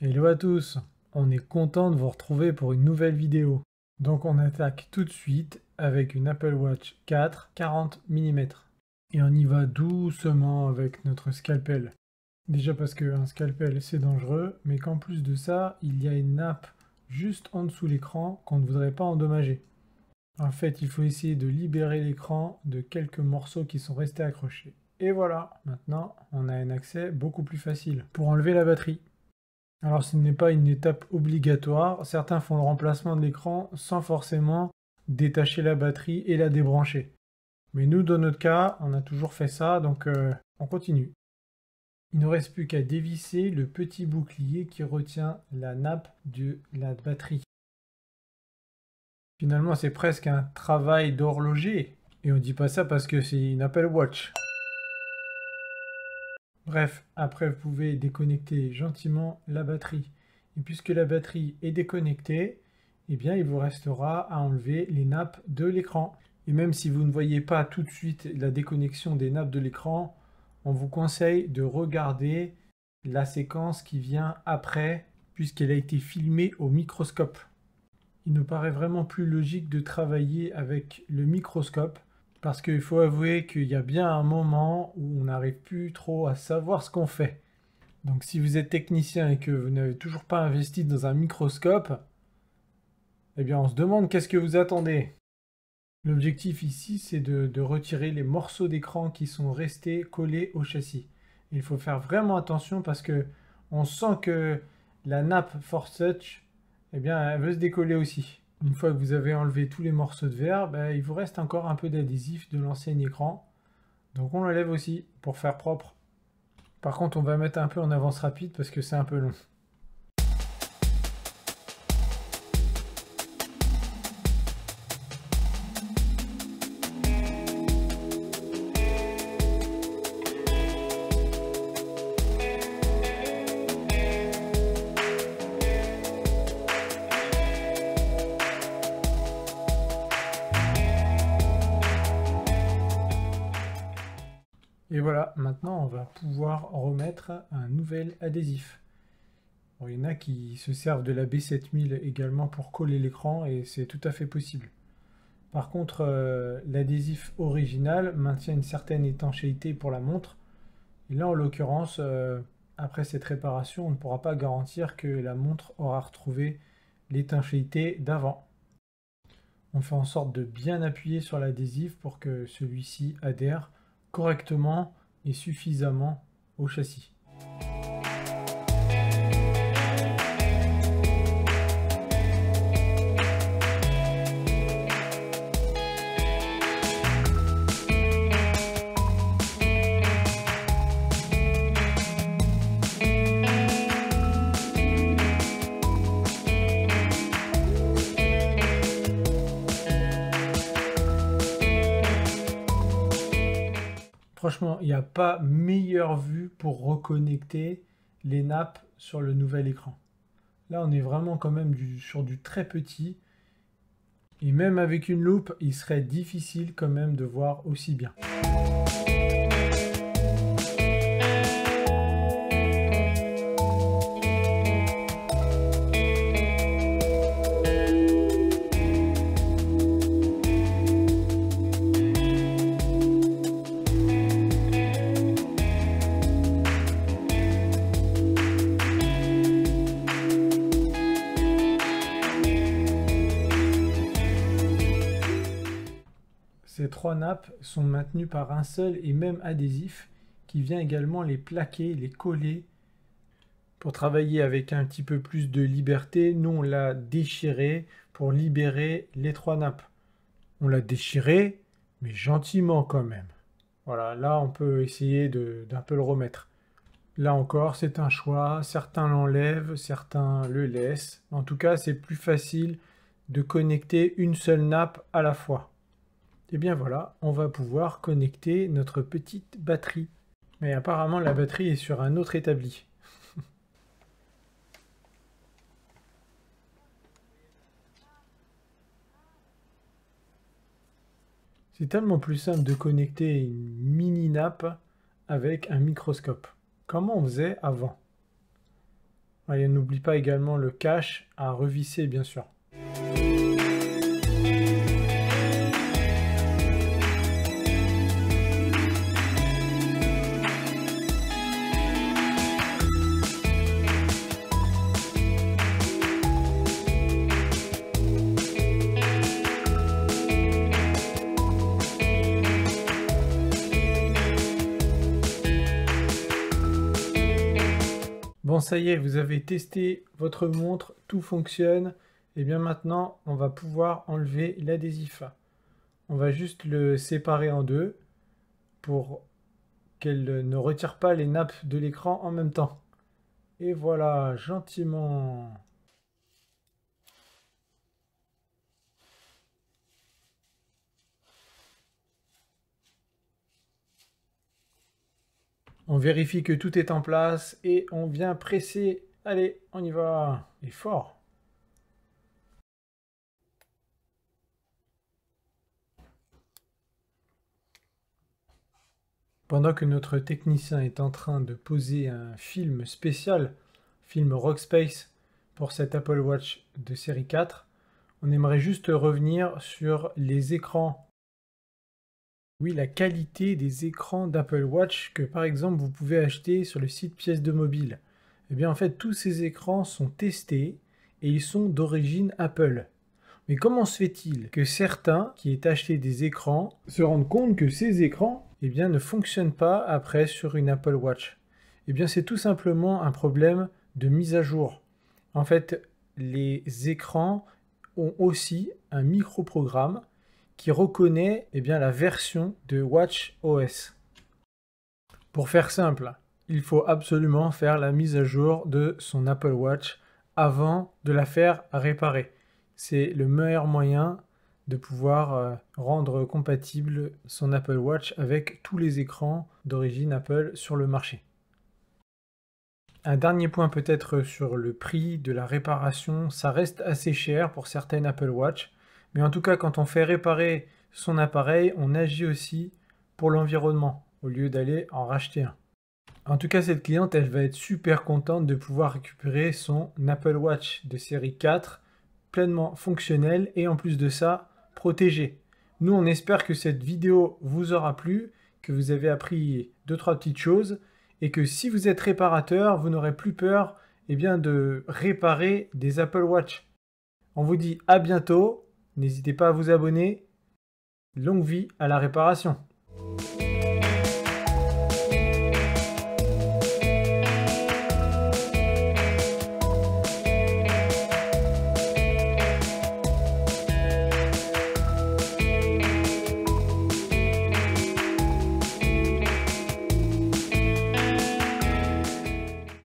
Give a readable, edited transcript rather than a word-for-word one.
Hello à tous, on est content de vous retrouver pour une nouvelle vidéo. Donc on attaque tout de suite avec une Apple Watch 4 40 mm. Et on y va doucement avec notre scalpel. Déjà parce qu'un scalpel c'est dangereux, mais qu'en plus de ça, il y a une nappe juste en dessous l'écran qu'on ne voudrait pas endommager. En fait, il faut essayer de libérer l'écran de quelques morceaux qui sont restés accrochés. Et voilà, maintenant on a un accès beaucoup plus facile pour enlever la batterie. Alors ce n'est pas une étape obligatoire, certains font le remplacement de l'écran sans forcément détacher la batterie et la débrancher. Mais nous, dans notre cas, on a toujours fait ça, donc on continue. Il ne reste plus qu'à dévisser le petit bouclier qui retient la nappe de la batterie. Finalement, c'est presque un travail d'horloger. Et on ne dit pas ça parce que c'est une Apple Watch. Bref, après vous pouvez déconnecter gentiment la batterie. Et puisque la batterie est déconnectée, eh bien il vous restera à enlever les nappes de l'écran. Et même si vous ne voyez pas tout de suite la déconnexion des nappes de l'écran, on vous conseille de regarder la séquence qui vient après, puisqu'elle a été filmée au microscope. Il nous paraît vraiment plus logique de travailler avec le microscope, parce qu'il faut avouer qu'il y a bien un moment où on n'arrive plus trop à savoir ce qu'on fait. Donc si vous êtes technicien et que vous n'avez toujours pas investi dans un microscope, eh bien on se demande qu'est-ce que vous attendez. L'objectif ici, c'est de retirer les morceaux d'écran qui sont restés collés au châssis. Il faut faire vraiment attention parce que on sent que la nappe Force Touch, eh bien, elle veut se décoller aussi. Une fois que vous avez enlevé tous les morceaux de verre, il vous reste encore un peu d'adhésif de l'ancien écran. Donc on l'enlève aussi pour faire propre. Par contre, on va mettre un peu en avance rapide parce que c'est un peu long. Et voilà, maintenant on va pouvoir remettre un nouvel adhésif. Bon, il y en a qui se servent de la B7000 également pour coller l'écran et c'est tout à fait possible. Par contre, l'adhésif original maintient une certaine étanchéité pour la montre. Et là, en l'occurrence, après cette réparation, on ne pourra pas garantir que la montre aura retrouvé l'étanchéité d'avant. On fait en sorte de bien appuyer sur l'adhésif pour que celui-ci adhère correctement et suffisamment au châssis. Franchement, il n'y a pas meilleure vue pour reconnecter les nappes sur le nouvel écran. Là, on est vraiment quand même sur du très petit. Et même avec une loupe, il serait difficile quand même de voir aussi bien. Ces trois nappes sont maintenues par un seul et même adhésif qui vient également les plaquer, les coller. Pour travailler avec un petit peu plus de liberté, nous on l'a déchiré pour libérer les trois nappes. On l'a déchiré, mais gentiment quand même. Voilà, là on peut essayer d'un peu le remettre. Là encore, c'est un choix, certains l'enlèvent, certains le laissent. En tout cas, c'est plus facile de connecter une seule nappe à la fois. Et bien voilà, on va pouvoir connecter notre petite batterie. Mais apparemment la batterie est sur un autre établi. C'est tellement plus simple de connecter une mini nappe avec un microscope. Comment on faisait avant? Et n'oublie pas également le cache à revisser, bien sûr. Bon, ça y est, vous avez testé votre montre, tout fonctionne. Et bien maintenant, on va pouvoir enlever l'adhésif. On va juste le séparer en deux pour qu'elle ne retire pas les nappes de l'écran en même temps. Et voilà, gentiment. On vérifie que tout est en place et on vient presser. Allez, on y va. Et fort. Pendant que notre technicien est en train de poser un film spécial, film Rockspace, pour cette Apple Watch de série 4, on aimerait juste revenir sur les écrans. Oui, la qualité des écrans d'Apple Watch que par exemple vous pouvez acheter sur le site Pièces de Mobile. Eh bien en fait tous ces écrans sont testés et ils sont d'origine Apple. Mais comment se fait-il que certains qui aient acheté des écrans se rendent compte que ces écrans ne fonctionnent pas après sur une Apple Watch? Eh bien c'est tout simplement un problème de mise à jour. En fait, les écrans ont aussi un microprogramme qui reconnaît la version de WatchOS. Pour faire simple, il faut absolument faire la mise à jour de son Apple Watch avant de la faire réparer. C'est le meilleur moyen de pouvoir rendre compatible son Apple Watch avec tous les écrans d'origine Apple sur le marché. Un dernier point peut-être sur le prix de la réparation, ça reste assez cher pour certaines Apple Watch. Mais en tout cas, quand on fait réparer son appareil, on agit aussi pour l'environnement, au lieu d'aller en racheter un. En tout cas, cette cliente, elle va être super contente de pouvoir récupérer son Apple Watch de série 4, pleinement fonctionnel et en plus de ça, protégé. Nous, on espère que cette vidéo vous aura plu, que vous avez appris 2-3 petites choses, et que si vous êtes réparateur, vous n'aurez plus peur de réparer des Apple Watch. On vous dit à bientôt. N'hésitez pas à vous abonner. Longue vie à la réparation.